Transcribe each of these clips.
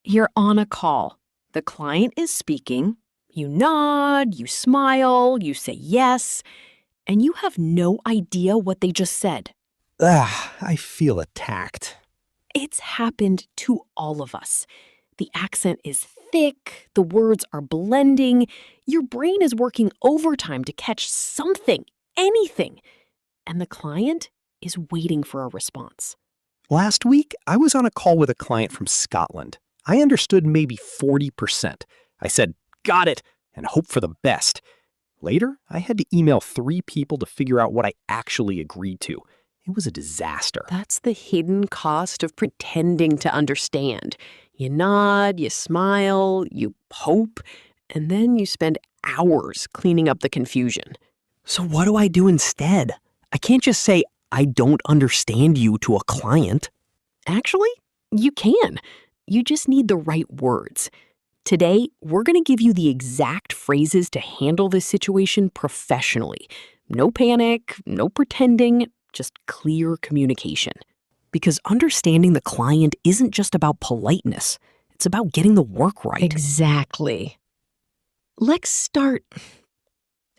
You're on a call. The client is speaking. You nod, you smile, you say yes, and you have no idea what they just said. I feel attacked. It's happened to all of us. The accent is thick, the words are blending, your brain is working overtime to catch something, anything, and the client is waiting for a response. Last week, I was on a call with a client from Scotland. I understood maybe 40%. I said, got it, and hope for the best. Later, I had to email 3 people to figure out what I actually agreed to. It was a disaster. That's the hidden cost of pretending to understand. You nod, you smile, you hope, and then you spend hours cleaning up the confusion. So what do I do instead? I can't just say, I don't understand you to a client. Actually, you can. You just need the right words. Today, we're going to give you the exact phrases to handle this situation professionally. No panic, no pretending, just clear communication. Because understanding the client isn't just about politeness. It's about getting the work right. Exactly.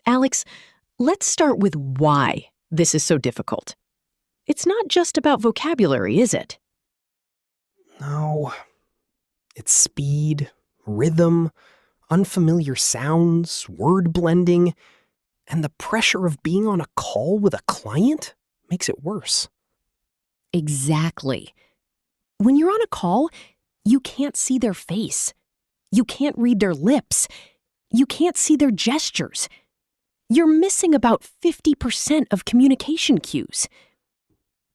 Alex, let's start with why this is so difficult. It's not just about vocabulary, is it? No. It's speed, rhythm, unfamiliar sounds, word blending, and the pressure of being on a call with a client makes it worse. Exactly. When you're on a call, you can't see their face. You can't read their lips. You can't see their gestures. You're missing about 50% of communication cues.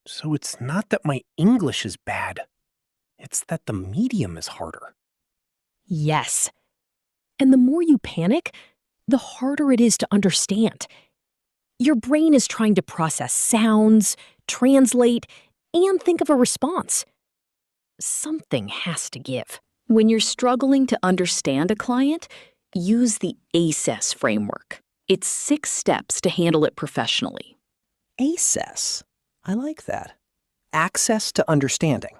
So it's not that my English is bad. It's that the medium is harder. Yes. And the more you panic, the harder it is to understand. Your brain is trying to process sounds, translate, and think of a response. Something has to give. When you're struggling to understand a client, use the A.C.C.E.S.S framework. It's 6 steps to handle it professionally. A.C.C.E.S.S. I like that. Access to understanding.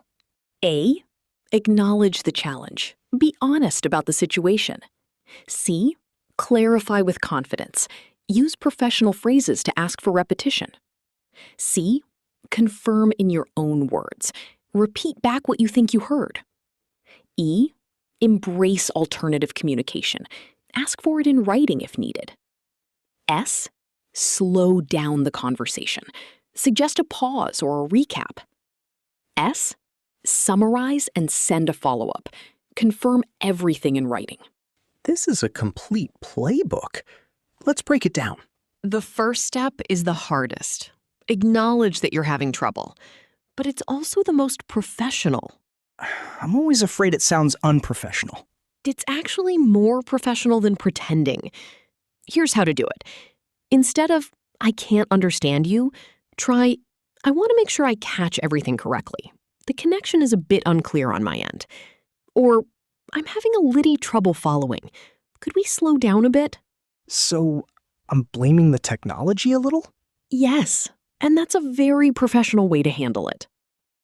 A. Acknowledge the challenge. Be honest about the situation. C. Clarify with confidence. Use professional phrases to ask for repetition. C. Confirm in your own words. Repeat back what you think you heard. E. Embrace alternative communication. Ask for it in writing if needed. S. Slow down the conversation. Suggest a pause or a recap. S. Summarize and send a follow-up. Confirm everything in writing. This is a complete playbook. Let's break it down. The first step is the hardest. Acknowledge that you're having trouble. But it's also the most professional. I'm always afraid it sounds unprofessional. It's actually more professional than pretending. Here's how to do it. Instead of, I can't understand you, try, I want to make sure I catch everything correctly. The connection is a bit unclear on my end. Or, I'm having a little trouble following. Could we slow down a bit? So, I'm blaming the technology a little? Yes, and that's a very professional way to handle it.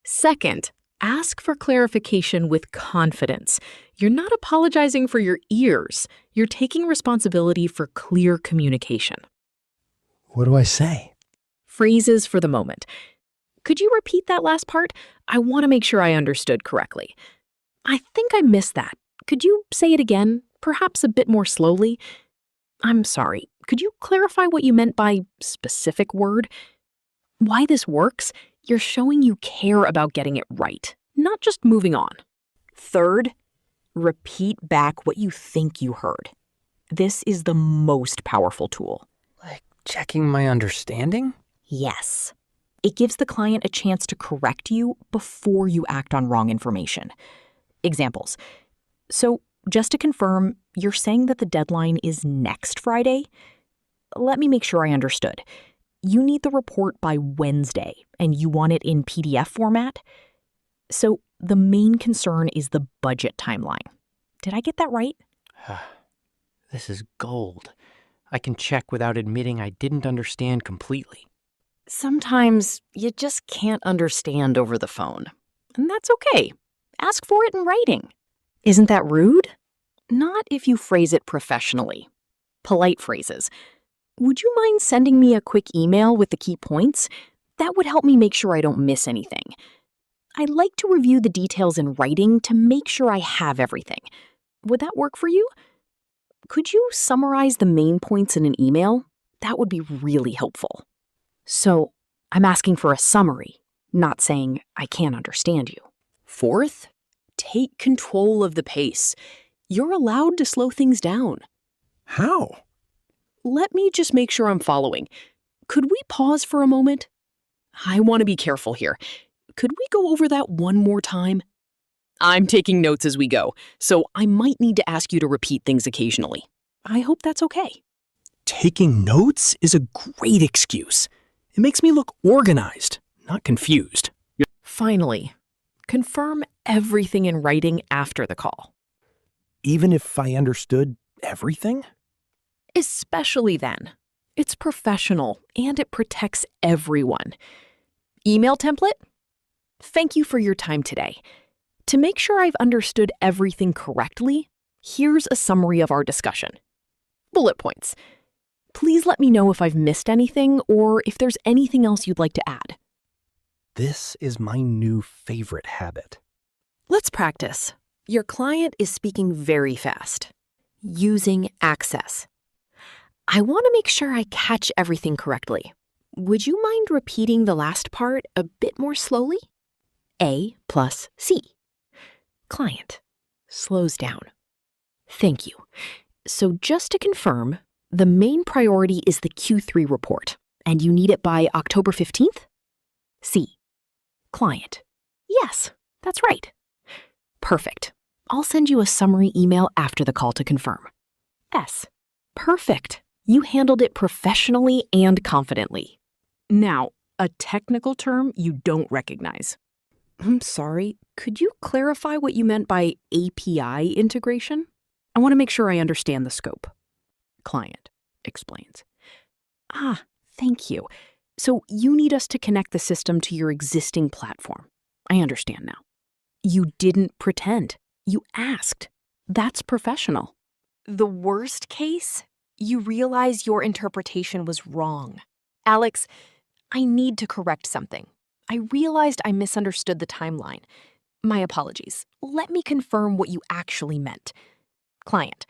Second, ask for clarification with confidence. You're not apologizing for your ears. You're taking responsibility for clear communication. What do I say? Phrases for the moment. Could you repeat that last part? I want to make sure I understood correctly. I think I missed that. Could you say it again, perhaps a bit more slowly? I'm sorry. Could you clarify what you meant by specific word? Why this works? You're showing you care about getting it right, not just moving on. Third, repeat back what you think you heard. This is the most powerful tool. Like checking my understanding? Yes. It gives the client a chance to correct you before you act on wrong information. Examples. So, just to confirm, you're saying that the deadline is next Friday? Let me make sure I understood. You need the report by Wednesday, and you want it in PDF format? So, the main concern is the budget timeline. Did I get that right? This is gold. I can check without admitting I didn't understand completely. Sometimes you just can't understand over the phone. And that's okay. Ask for it in writing. Isn't that rude? Not if you phrase it professionally. Polite phrases. Would you mind sending me a quick email with the key points? That would help me make sure I don't miss anything. I'd like to review the details in writing to make sure I have everything. Would that work for you? Could you summarize the main points in an email? That would be really helpful. So, I'm asking for a summary, not saying I can't understand you. Fourth, take control of the pace. You're allowed to slow things down. How? Let me just make sure I'm following. Could we pause for a moment? I want to be careful here. Could we go over that one more time? I'm taking notes as we go, so I might need to ask you to repeat things occasionally. I hope that's okay. Taking notes is a great excuse. It makes me look organized, not confused. Finally, confirm everything in writing after the call. Even if I understood everything? Especially then. It's professional and it protects everyone. Email template? Thank you for your time today. To make sure I've understood everything correctly, here's a summary of our discussion. Bullet points. Please let me know if I've missed anything or if there's anything else you'd like to add. This is my new favorite habit. Let's practice. Your client is speaking very fast. Using A.C.C.E.S.S. I want to make sure I catch everything correctly. Would you mind repeating the last part a bit more slowly? A plus C. Client slows down. Thank you. So just to confirm, the main priority is the Q3 report, and you need it by October 15th? C. Client. Yes, that's right. Perfect. I'll send you a summary email after the call to confirm. S. Perfect. You handled it professionally and confidently. Now, a technical term you don't recognize. I'm sorry, could you clarify what you meant by API integration? I want to make sure I understand the scope. Client explains. Ah, thank you. So you need us to connect the system to your existing platform. I understand now. You didn't pretend. You asked. That's professional. The worst case, you realize your interpretation was wrong. Alex, I need to correct something. I realized I misunderstood the timeline. My apologies. Let me confirm what you actually meant. Client,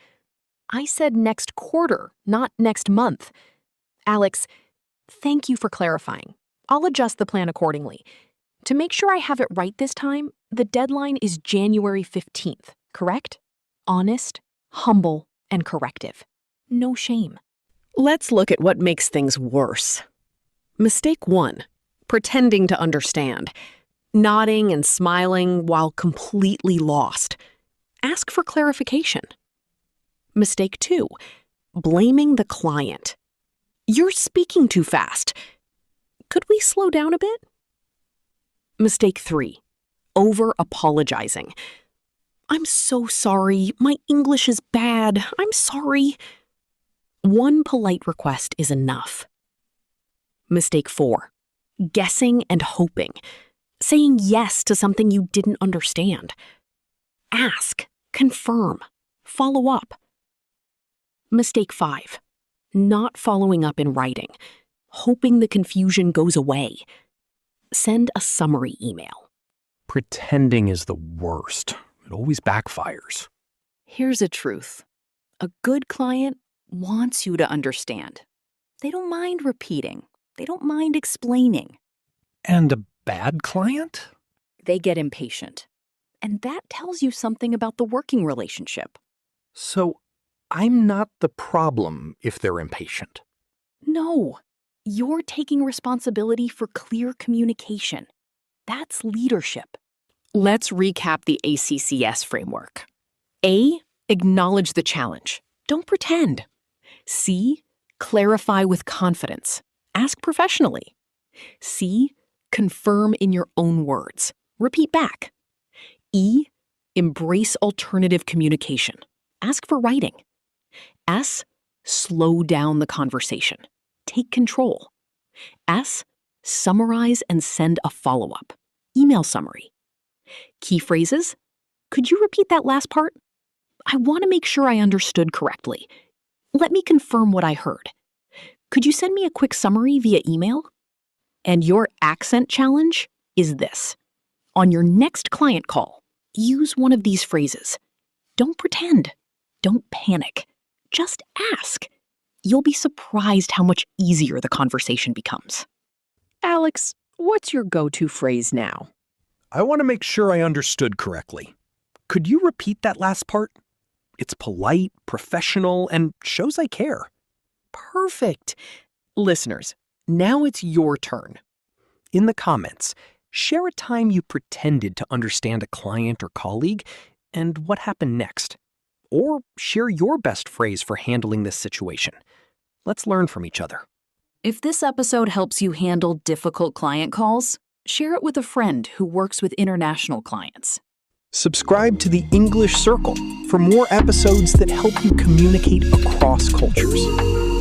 I said next quarter, not next month. Alex, thank you for clarifying. I'll adjust the plan accordingly. To make sure I have it right this time, the deadline is January 15th, correct? Honest, humble, and corrective. No shame. Let's look at what makes things worse. Mistake 1. Pretending to understand. Nodding and smiling while completely lost. Ask for clarification. Mistake 2. Blaming the client. You're speaking too fast. Could we slow down a bit? Mistake 3. Over-apologizing. I'm so sorry. My English is bad. I'm sorry. One polite request is enough. Mistake 4. Guessing and hoping. Saying yes to something you didn't understand. Ask, confirm, follow up. Mistake 5. Not following up in writing. Hoping the confusion goes away. Send a summary email. Pretending is the worst. It always backfires. Here's a truth. A good client wants you to understand. They don't mind repeating. They don't mind explaining. And a bad client? They get impatient. And that tells you something about the working relationship. So I'm not the problem if they're impatient. No, you're taking responsibility for clear communication. That's leadership. Let's recap the A.C.C.E.S.S framework. A, acknowledge the challenge. Don't pretend. C, clarify with confidence. Ask professionally. C, confirm in your own words. Repeat back. E, embrace alternative communication. Ask for writing. S, slow down the conversation. Take control. S, summarize and send a follow-up. Email summary. Key phrases: Could you repeat that last part? I want to make sure I understood correctly. Let me confirm what I heard. Could you send me a quick summary via email? And your accent challenge is this. On your next client call, use one of these phrases. Don't pretend. Don't panic. Just ask. You'll be surprised how much easier the conversation becomes. Alex, what's your go-to phrase now? I want to make sure I understood correctly. Could you repeat that last part? It's polite, professional, and shows I care. Perfect. Listeners, now it's your turn. In the comments, share a time you pretended to understand a client or colleague and what happened next. Or share your best phrase for handling this situation. Let's learn from each other. If this episode helps you handle difficult client calls, share it with a friend who works with international clients. Subscribe to the English Circle for more episodes that help you communicate across cultures.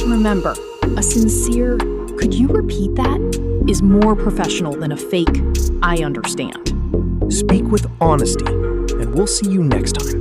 Remember, a sincere, "Could you repeat that?" is more professional than a fake, "I understand." Speak with honesty, and we'll see you next time.